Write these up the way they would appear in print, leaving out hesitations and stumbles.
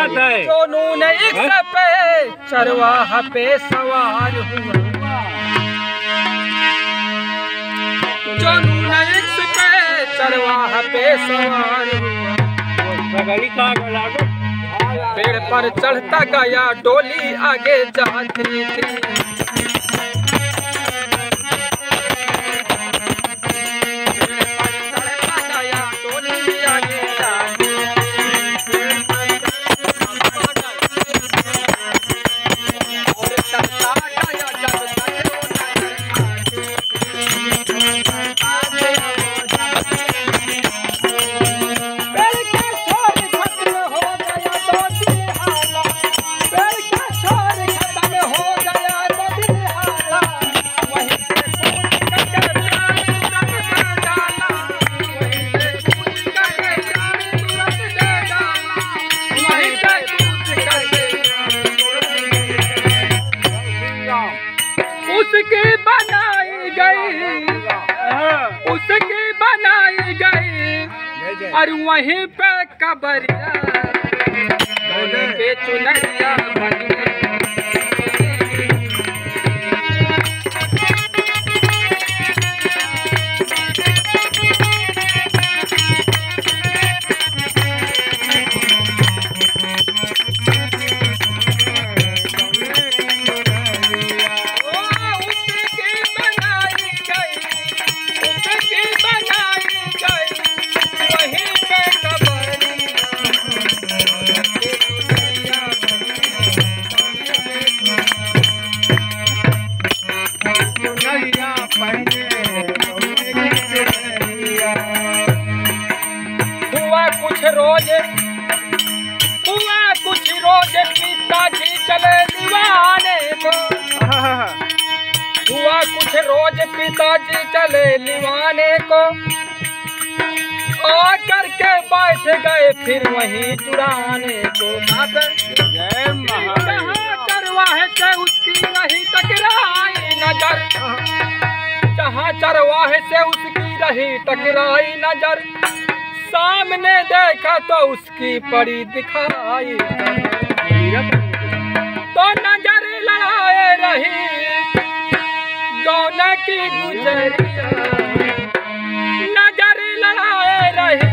बात है। सोनू ने इस पे चरवाहा पे सवार हुआ। सोनू ने इस पे चरवाहा पे सवार हुआ। पेड़ पर चढ़ता गया डोली आगे जाती थी। उसकी बनाई गई और वहीं पे कबरिया के चुनरिया बन गई। कुछ रोज पिताजी चले दीवाने को। हुआ कुछ रोज पिताजी चले दीवाने को। आकर के बैठ गए फिर वहीं चुराने को। चरवाहे से उसकी रही टकराई नजर। जहाँ चरवाहे से उसकी रही टकराई नजर। सामने देखा तो उसकी पड़ी दिखाई। तो नजर लड़ाए रही गौना की गुजरिया। नजर लड़ाए रही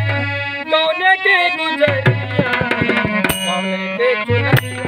गौने की गुजरिया। गौने के चुनरिया